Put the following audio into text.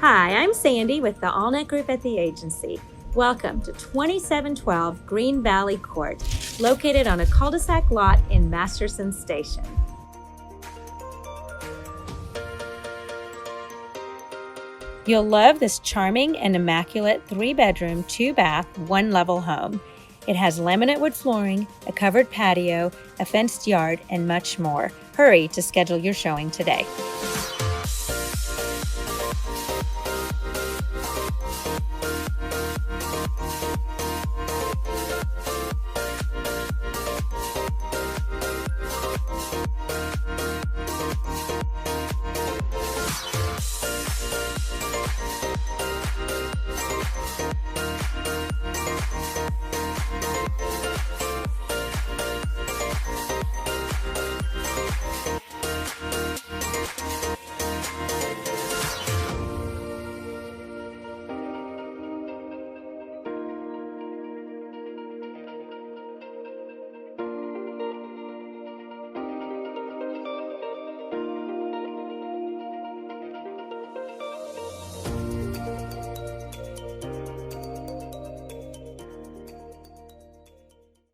Hi, I'm Sandy with the Allnutt Group at the agency. Welcome to 2712 Green Valley Court, located on a cul-de-sac lot in Masterson Station. You'll love this charming and immaculate 3-bedroom, 2-bath, 1-level home. It has laminate wood flooring, a covered patio, a fenced yard, and much more. Hurry to schedule your showing today.